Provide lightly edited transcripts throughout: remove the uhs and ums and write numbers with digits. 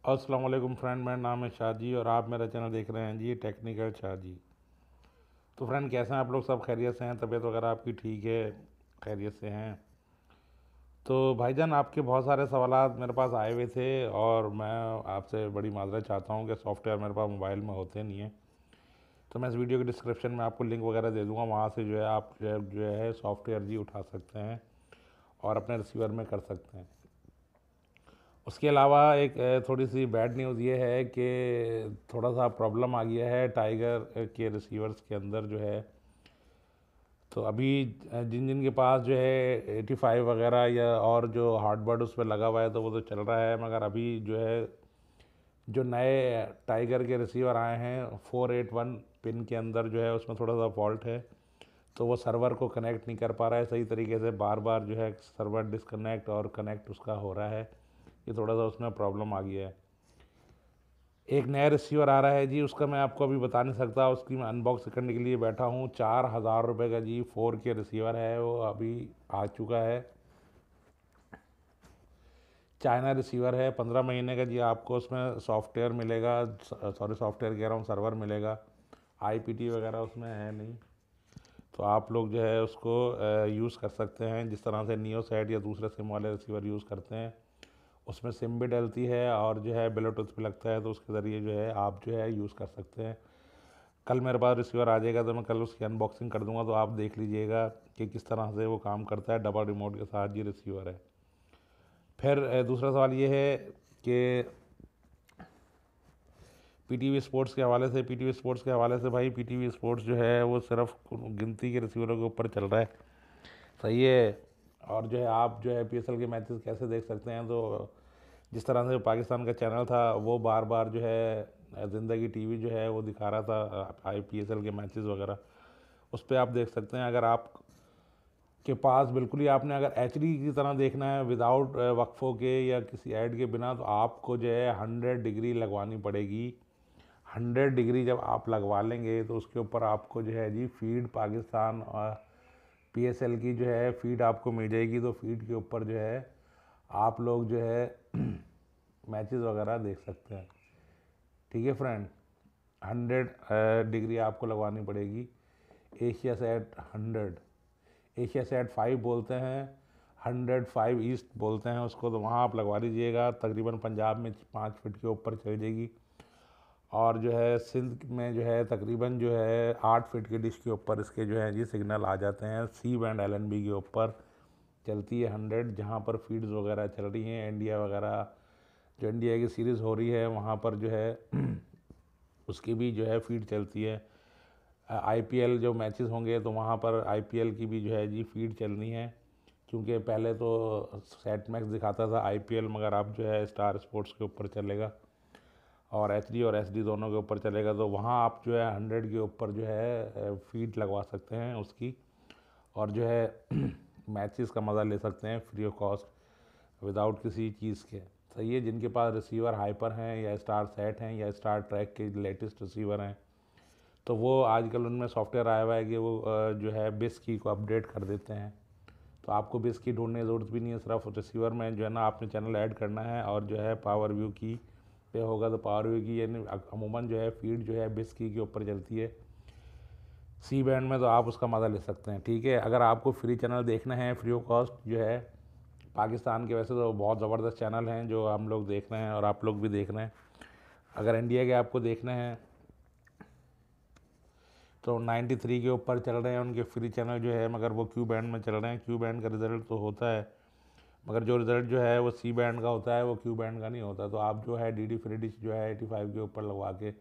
अस्सलाम वालेकुम फ्रेंड, मेरा नाम है शाहजी और आप मेरा चैनल देख रहे हैं जी टेक्निकल शाहजी। तो फ्रेंड, कैसे हैं आप लोग? सब खैरियत से हैं? तबीयत वगैरह आपकी ठीक है? खैरियत से हैं? तो भाईजान, आपके बहुत सारे सवालात मेरे पास आए हुए थे और मैं आपसे बड़ी माजरत चाहता हूं कि सॉफ्टवेयर मेरे पास मोबाइल में होते नहीं है। तो मैं इस वीडियो के डिस्क्रिप्शन में आपको लिंक वगैरह दे दूंगा, वहाँ से जो है आप जो है सॉफ्टवेयर जी उठा सकते हैं और अपने रिसीवर में कर सकते हैं। उसके अलावा एक थोड़ी सी बैड न्यूज़ ये है कि थोड़ा सा प्रॉब्लम आ गया है टाइगर के रिसीवर्स के अंदर जो है। तो अभी जिन जिन के पास जो है 85 वगैरह या और जो हार्डबर्ड उस पर लगा हुआ है तो वो तो चल रहा है, मगर अभी जो है जो नए टाइगर के रिसीवर आए हैं 481 पिन के अंदर जो है उसमें थोड़ा सा फॉल्ट है। तो वो सर्वर को कनेक्ट नहीं कर पा रहा है सही तरीके से, बार बार जो है सर्वर डिसकनेक्ट और कनेक्ट उसका हो रहा है। ये थोड़ा सा उसमें प्रॉब्लम आ गया है। एक नया रिसीवर आ रहा है जी, उसका मैं आपको अभी बता नहीं सकता, उसकी मैं अनबॉक्स करने के लिए बैठा हूँ। 4,000 रुपये का जी 4K रिसीवर है, वो अभी आ चुका है। चाइना रिसीवर है, 15 महीने का जी। आपको उसमें सॉफ्टवेयर मिलेगा, सॉरी सॉफ्टवेयर कह रहा हूँ, सर्वर मिलेगा। IPT वगैरह उसमें है नहीं। तो आप लोग जो है उसको यूज़ कर सकते हैं जिस तरह से नियो सेट या दूसरे सिम वाले रिसीवर यूज़ करते हैं। उसमें सिम भी डलती है और जो है ब्लूटूथ भी लगता है, तो उसके ज़रिए जो है आप जो है यूज़ कर सकते हैं। कल मेरे पास रिसीवर आ जाएगा तो मैं कल उसकी अनबॉक्सिंग कर दूंगा, तो आप देख लीजिएगा कि किस तरह से वो काम करता है। डबल रिमोट के साथ जी रिसीवर है। फिर दूसरा सवाल ये है कि PTV स्पोर्ट्स के हवाले से, भाई PTV स्पोर्ट्स जो है वो सिर्फ गिनती के रिसीवरों के ऊपर चल रहा है, सही है। और जो है आप जो है PSL के मैचेस कैसे देख सकते हैं, तो जिस तरह से पाकिस्तान का चैनल था वो बार बार जो है ज़िंदगी TV जो है वो दिखा रहा था IPSL के मैचेस वगैरह, उस पर आप देख सकते हैं। अगर आप के पास बिल्कुल ही आपने अगर HD की तरह देखना है विदाउट वक्फों के या किसी ऐड के बिना, तो आपको जो है 100 डिग्री लगवानी पड़ेगी। 100 डिग्री जब आप लगवा लेंगे तो उसके ऊपर आपको जो है जी फीड पाकिस्तान और PSL की जो है फीड आपको मिल जाएगी। तो फीड के ऊपर जो है आप लोग जो है मैचेस वगैरह देख सकते हैं, ठीक है फ्रेंड। 100 डिग्री आपको लगवानी पड़ेगी। एशिया सेट 100, एशिया सेट 5 बोलते हैं, 105 ईस्ट बोलते हैं उसको, तो वहाँ आप लगवा लीजिएगा। तकरीबन पंजाब में 5 फीट के ऊपर चल जाएगी और जो है सिंध में जो है तकरीबन जो है 8 फीट की डिश के ऊपर इसके जो है जी सिग्नल आ जाते हैं। सी बैंड LNB के ऊपर चलती है 100, जहाँ पर फीड्स वगैरह चल रही हैं। इंडिया वगैरह जो इंडिया की सीरीज़ हो रही है वहाँ पर जो है उसकी भी जो है फीड चलती है। IPL जो मैचेस होंगे तो वहाँ पर IPL की भी जो है जी फीड चलनी है, क्योंकि पहले तो सेट मैक्स दिखाता था IPL, मगर अब जो है स्टार स्पोर्ट्स के ऊपर चलेगा और HD और SD दोनों के ऊपर चलेगा। तो वहाँ आप जो है 100 के ऊपर जो है फीड लगवा सकते हैं उसकी, और जो है मैचेस का मज़ा ले सकते हैं फ्री ऑफ कॉस्ट विदाउट किसी चीज़ के, सही है। जिनके पास रिसीवर हाइपर हैं या स्टार सेट हैं या स्टार ट्रैक के लेटेस्ट रिसीवर हैं, तो वो आजकल उनमें सॉफ्टवेयर आया हुआ है कि वो जो है बिस की को अपडेट कर देते हैं। तो आपको बिस की ढूंढने की ज़रूरत भी नहीं है, सिर्फ रिसीवर में जो है ना आपने चैनल ऐड करना है और जो है पावर व्यू की पे होगा। तो पावर व्यू की यानी अमूमन जो है फीड जो है बिस की के ऊपर चलती है सी बैंड में, तो आप उसका मज़ा ले सकते हैं, ठीक है। अगर आपको फ्री चैनल देखना है फ्री ऑफ कॉस्ट जो है पाकिस्तान के, वैसे तो बहुत ज़बरदस्त चैनल हैं जो हम लोग देख रहे हैं और आप लोग भी देख रहे हैं। अगर इंडिया के आपको देखने हैं तो 93 के ऊपर चल रहे हैं उनके फ्री चैनल जो है, मगर वो क्यू बैंड में चल रहे हैं। क्यू बैंड का रिज़ल्ट तो होता है, मगर जो रिज़ल्ट जो है वो सी बैंड का होता है, वो क्यू बैंड का नहीं होता। तो आप जो है DD फ्री डिश जो है 85 के ऊपर लगवा के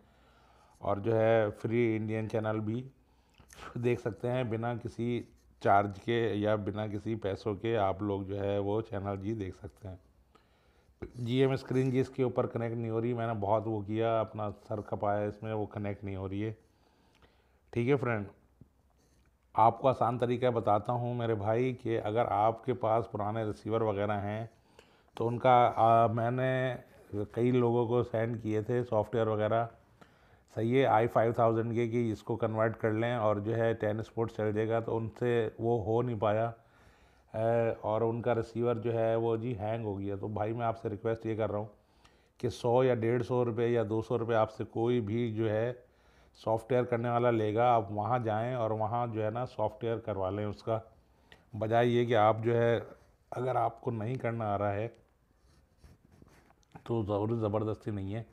और जो है फ्री इंडियन चैनल भी देख सकते हैं बिना किसी चार्ज के या बिना किसी पैसों के। आप लोग जो है वो चैनल जी देख सकते हैं। GM स्क्रीन जी इसके ऊपर कनेक्ट नहीं हो रही, मैंने बहुत वो किया, अपना सर खपाया इसमें, वो कनेक्ट नहीं हो रही है, ठीक है फ्रेंड। आपको आसान तरीका बताता हूँ मेरे भाई कि अगर आपके पास पुराने रिसीवर वगैरह हैं तो उनका मैंने कई लोगों को सेंड किए थे सॉफ्टवेयर वगैरह, सही है, i5000 के कि इसको कन्वर्ट कर लें और जो है 10 स्पोर्ट्स चल जाएगा, तो उनसे वो हो नहीं पाया है और उनका रिसीवर जो है वो जी हैंग हो गया। तो भाई मैं आपसे रिक्वेस्ट ये कर रहा हूँ कि 100 या 150 रुपये या 200 रुपये आपसे कोई भी जो है सॉफ्टवेयर करने वाला लेगा। आप वहाँ जाएं और वहाँ जो है ना सॉफ्टवेयर करवा लें उसका, बजाय ये कि आप जो है अगर आपको नहीं करना आ रहा है तो ज़रूरी ज़बरदस्ती नहीं है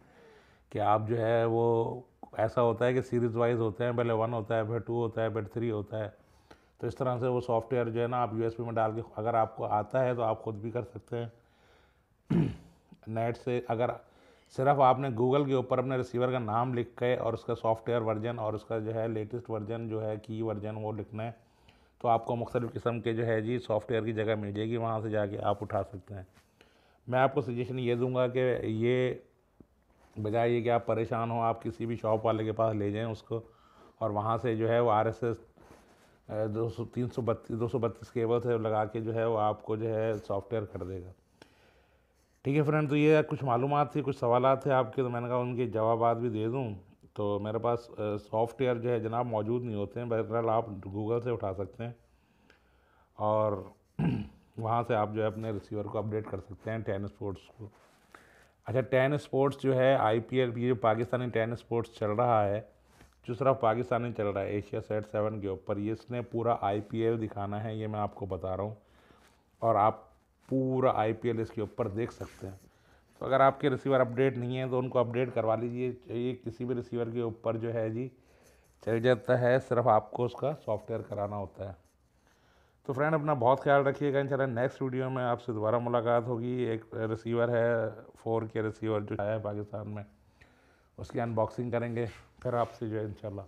कि आप जो है वो, ऐसा होता है कि सीरीज़ वाइज होते हैं, पहले 1 होता है, फिर 2 होता है, फिर 3 होता है। तो इस तरह से वो सॉफ्टवेयर जो है ना आप यूएसबी में डाल के, अगर आपको आता है तो आप खुद भी कर सकते हैं नेट से। अगर सिर्फ आपने गूगल के ऊपर अपने रिसीवर का नाम लिख के और उसका सॉफ्टवेयर वर्जन और उसका जो है लेटेस्ट वर्जन जो है की वर्जन वो लिखना है, तो आपको मुख्तलिफ़ किस्म के जो है जी सॉफ्टवेयर की जगह मिल जाएगी, वहाँ से जाके आप उठा सकते हैं। मैं आपको सजेशन ये दूंगा कि ये, बजाय ये कि आप परेशान हो, आप किसी भी शॉप वाले के पास ले जाएं उसको और वहाँ से जो है वो RSS 232 केबल से लगा के जो है वो आपको जो है सॉफ्टवेयर कर देगा। ठीक है फ्रेंड, तो ये कुछ मालूमात थी, कुछ सवालात थे आपके, तो मैंने कहा उनके जवाबात भी दे दूं। तो मेरे पास सॉफ्टवेयर जो है जनाब मौजूद नहीं होते हैं, बहरहाल आप गूगल से उठा सकते हैं और वहाँ से आप जो है अपने रिसीवर को अपडेट कर सकते हैं 10 स्पोर्ट्स को। अच्छा, 10 स्पोर्ट्स जो है IPL, ये जो पाकिस्तानी 10 स्पोर्ट्स चल रहा है, जो सिर्फ पाकिस्तानी चल रहा है एशिया सेट 7 के ऊपर, ये इसने पूरा IPL दिखाना है, ये मैं आपको बता रहा हूँ, और आप पूरा IPL इसके ऊपर देख सकते हैं। तो अगर आपके रिसीवर अपडेट नहीं है तो उनको अपडेट करवा लीजिए, ये किसी भी रिसीवर के ऊपर जो है जी चल जाता है, सिर्फ आपको उसका सॉफ्टवेयर कराना होता है। तो फ्रेंड अपना बहुत ख्याल रखिएगा। इंशाल्लाह नेक्स्ट वीडियो में आपसे दोबारा मुलाकात होगी। एक रिसीवर है 4K रिसीवर जो आया है पाकिस्तान में, उसकी अनबॉक्सिंग करेंगे, फिर आपसे जो है इंशाल्लाह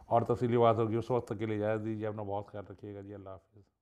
और तफसीली बात होगी। उस वक्त तक के लिए इजाज़त दीजिए, अपना बहुत ख्याल रखिएगा जी। अल्लाह हाफ़िज़।